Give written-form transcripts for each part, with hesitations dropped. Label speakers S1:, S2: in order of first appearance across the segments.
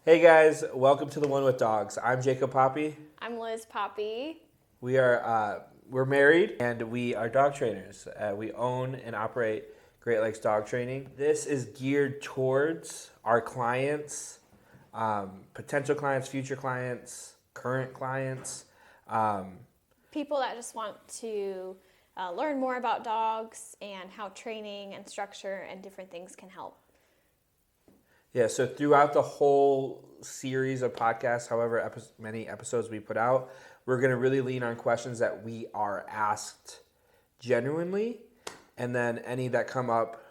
S1: Hey guys, welcome to the One with Dogs. I'm Jacob Poppy.
S2: I'm Liz Poppy.
S1: We're married and we are dog trainers. We own and operate Great Lakes Dog Training. This is geared towards our clients, potential clients, future clients, current clients.
S2: People that just want to learn more about dogs and how training and structure and different things can help.
S1: Yeah, so throughout the whole series of podcasts, however many episodes we put out, we're going to really lean on questions that we are asked genuinely, and then any that come up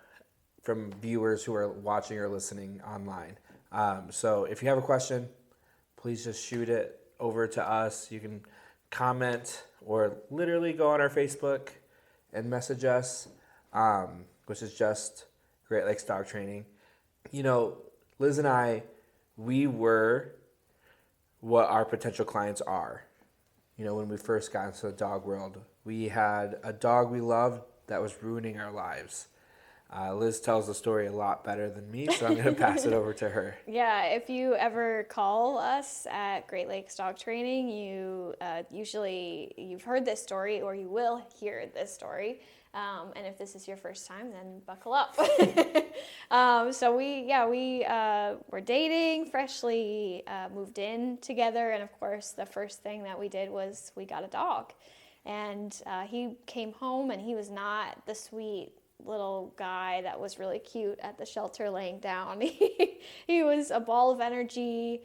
S1: from viewers who are watching or listening online. So if you have a question, please just shoot it over to us. You can comment or literally go on our Facebook and message us, which is just Great Lakes Dog Training. You know, Liz and I, we were what our potential clients are. You know, when we first got into the dog world, we had a dog we loved that was ruining our lives. Liz tells the story a lot better than me, so I'm going to pass it over to her.
S2: Yeah, if you ever call us at Great Lakes Dog Training, you've heard this story or you will hear this story. And if this is your first time, then buckle up. So we were dating, freshly moved in together, and of course, the first thing that we did was we got a dog. And he came home, and he was not the sweet little guy that was really cute at the shelter laying down. He was a ball of energy,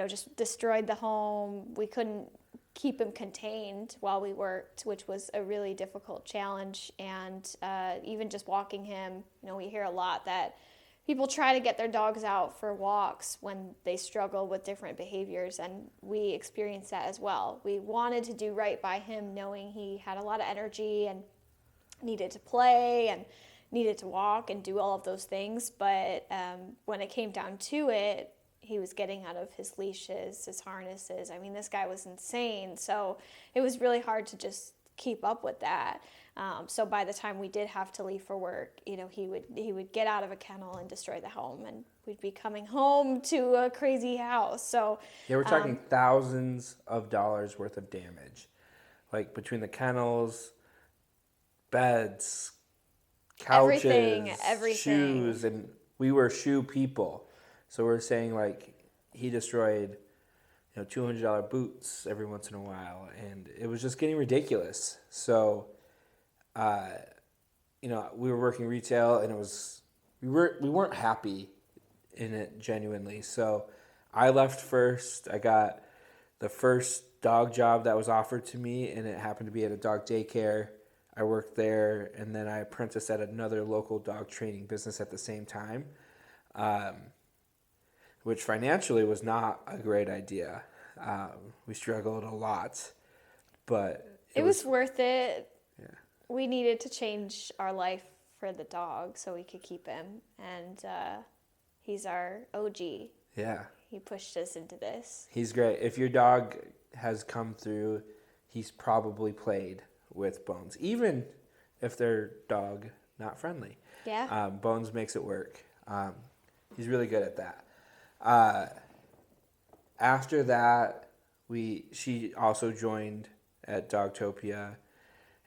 S2: just destroyed the home. We couldn't keep him contained while we worked, which was a really difficult challenge. And even just walking him, we hear a lot that people try to get their dogs out for walks when they struggle with different behaviors, and we experienced that as well. We wanted to do right by him, knowing he had a lot of energy and needed to play and needed to walk and do all of those things. But when it came down to it, he was getting out of his leashes, his harnesses. I mean, this guy was insane. So it was really hard to just keep up with that. So by the time we did have to leave for work, he would get out of a kennel and destroy the home, and we'd be coming home to a crazy house. So
S1: yeah, we're talking thousands of dollars worth of damage, like between the kennels, beds, couches,
S2: everything.
S1: shoes, and we were shoe people. So we're saying like he destroyed, $200 boots every once in a while, and it was just getting ridiculous. So, we were working retail, and we weren't happy in it genuinely. So I left first. I got the first dog job that was offered to me, and it happened to be at a dog daycare. I worked there, and then I apprenticed at another local dog training business at the same time. Which financially was not a great idea. We struggled a lot, but
S2: it was worth it.
S1: Yeah.
S2: We needed to change our life for the dog so we could keep him, and he's our OG.
S1: Yeah.
S2: He pushed us into this.
S1: He's great. If your dog has come through, he's probably played with Bones, even if their dog not friendly.
S2: Yeah.
S1: Bones makes it work. He's really good at that. After that, she also joined at Dogtopia,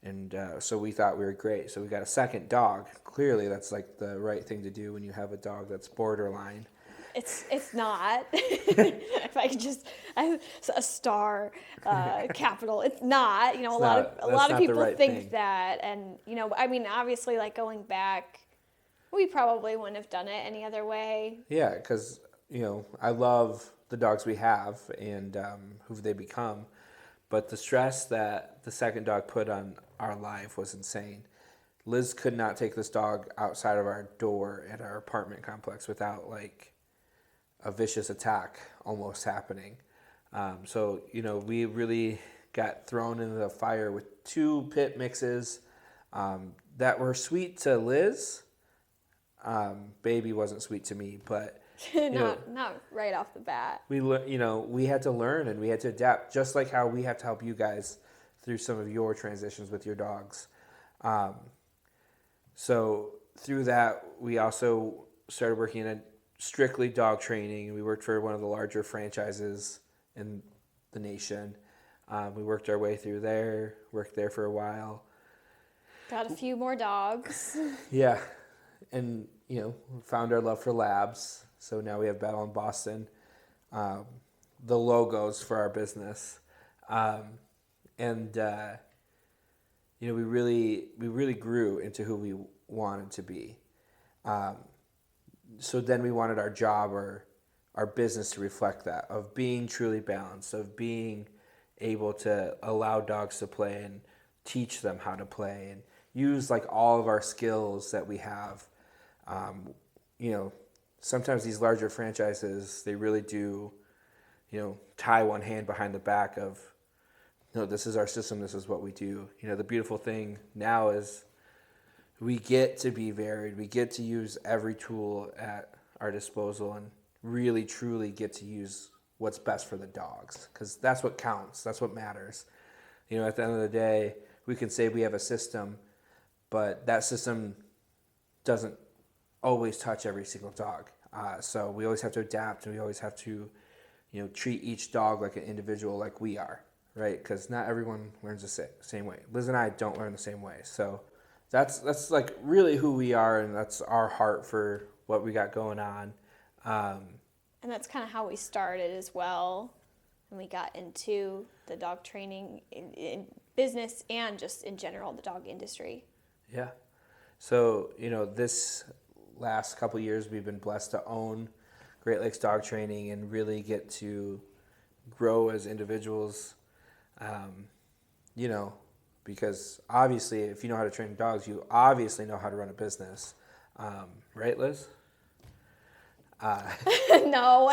S1: and so we thought we were great. So we got a second dog. Clearly, that's like the right thing to do when you have a dog that's borderline.
S2: It's not. If I could just, a star capital. It's not. A lot of people think that, and obviously, like going back, we probably wouldn't have done it any other way.
S1: Yeah, because I love the dogs we have and who they become, but the stress that the second dog put on our life was insane. Liz could not take this dog outside of our door at our apartment complex without like a vicious attack almost happening. So we really got thrown into the fire with 2 pit mixes that were sweet to Liz. Baby wasn't sweet to me, but
S2: not right off the bat.
S1: We had to learn and we had to adapt, just like how we have to help you guys through some of your transitions with your dogs. So through that, we also started working in a strictly dog training. We worked for one of the larger franchises in the nation. We worked our way through there, worked there for a while.
S2: Got a few more dogs.
S1: Yeah, and found our love for labs. So now we have Battle in Boston, the logos for our business, and we really grew into who we wanted to be. So then we wanted our job or our business to reflect that, of being truly balanced, of being able to allow dogs to play and teach them how to play and use like all of our skills that we have. Sometimes these larger franchises, they really do, tie one hand behind the back of, no, this is our system, this is what we do. The beautiful thing now is we get to be varied. We get to use every tool at our disposal and really, truly get to use what's best for the dogs, because that's what counts. That's what matters. At the end of the day, we can say we have a system, but that system doesn't always touch every single dog. So we always have to adapt, and we always have to, treat each dog like an individual, like we are, right? Because not everyone learns the same way. Liz and I don't learn the same way. So that's like really who we are, and that's our heart for what we got going on.
S2: And that's kind of how we started as well. And we got into the dog training in business and just in general, the dog industry.
S1: Yeah. So, this last couple of years, we've been blessed to own Great Lakes Dog Training and really get to grow as individuals. Because obviously, if you know how to train dogs, you obviously know how to run a business. Right, Liz?
S2: No.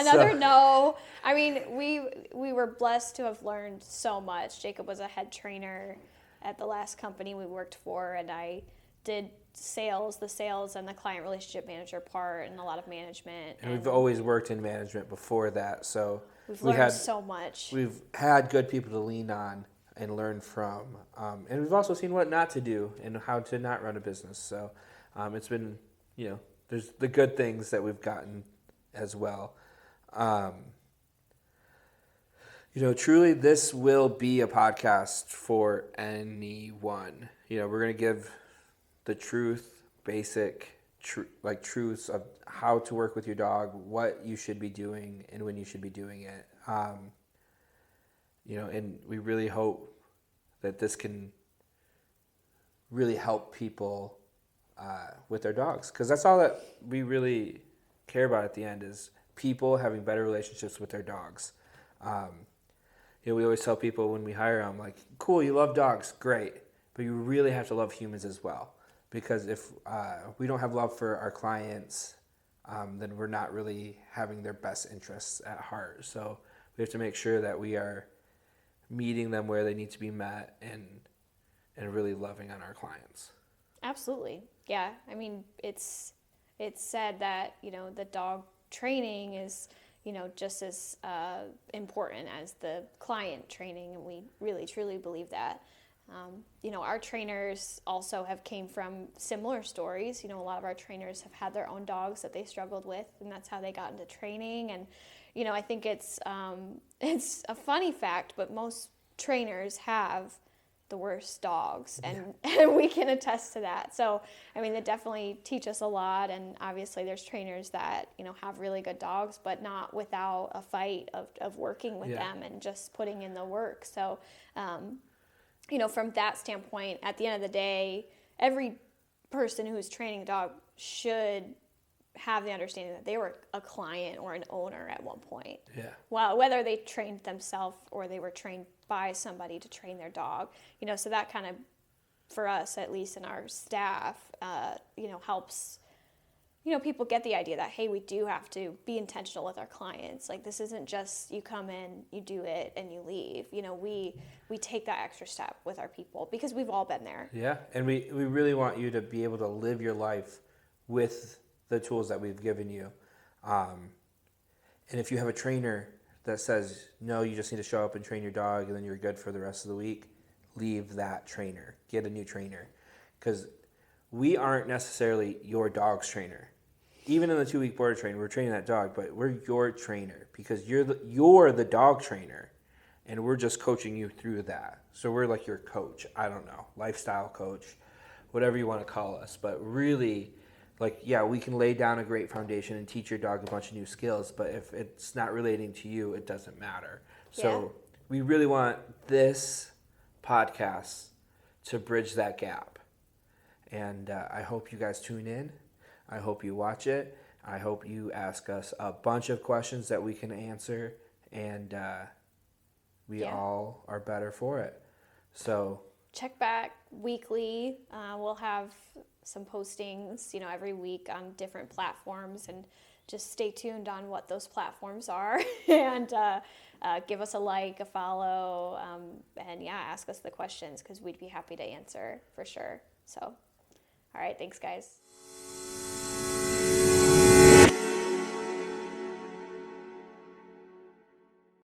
S2: I mean, we were blessed to have learned so much. Jacob was a head trainer at the last company we worked for, and I did the sales and the client relationship manager part, and a lot of management.
S1: And we've always worked in management before that, so
S2: we've learned so much.
S1: We've had good people to lean on and learn from, and we've also seen what not to do and how to not run a business. So it's been, there's the good things that we've gotten as well. Truly, this will be a podcast for anyone. We're going to give the basic truths of how to work with your dog, what you should be doing, and when you should be doing it. And we really hope that this can really help people with their dogs, because that's all that we really care about at the end, is people having better relationships with their dogs. We always tell people when we hire them, like, cool, you love dogs, great, but you really have to love humans as well, because if we don't have love for our clients, then we're not really having their best interests at heart. So we have to make sure that we are meeting them where they need to be met and really loving on our clients.
S2: Absolutely. Yeah. I mean, it's said that, the dog training is, just as important as the client training. And we really, truly believe that. Our trainers also have came from similar stories. A lot of our trainers have had their own dogs that they struggled with, and that's how they got into training. And, I think it's a funny fact, but most trainers have the worst dogs, and we can attest to that. So, I mean, they definitely teach us a lot, and obviously there's trainers that, have really good dogs, but not without a fight of working with them and just putting in the work. So, from that standpoint, at the end of the day, every person who is training a dog should have the understanding that they were a client or an owner at one point.
S1: Yeah.
S2: Well, whether they trained themselves or they were trained by somebody to train their dog, so that kind of, for us, at least in our staff, helps, people get the idea that, hey, we do have to be intentional with our clients. Like, this isn't just you come in, you do it, and you leave. We take that extra step with our people, because we've all been there.
S1: Yeah, and we really want you to be able to live your life with the tools that we've given you. And if you have a trainer that says, no, you just need to show up and train your dog and then you're good for the rest of the week, leave that trainer. Get a new trainer. Because we aren't necessarily your dog's trainer. even in the 2-week border training, we're training that dog, but we're your trainer because you're the dog trainer, and we're just coaching you through that. So we're like your coach. I don't know, lifestyle coach, whatever you want to call us. But really, like, yeah, we can lay down a great foundation and teach your dog a bunch of new skills. But if it's not relating to you, it doesn't matter. So we really want this podcast to bridge that gap. And I hope you guys tune in. I hope you watch it. I hope you ask us a bunch of questions that we can answer. And we all are better for it. So
S2: check back weekly. We'll have some postings, every week on different platforms, and just stay tuned on what those platforms are. And give us a like, a follow, and ask us the questions because we'd be happy to answer for sure. So, all right, thanks, guys.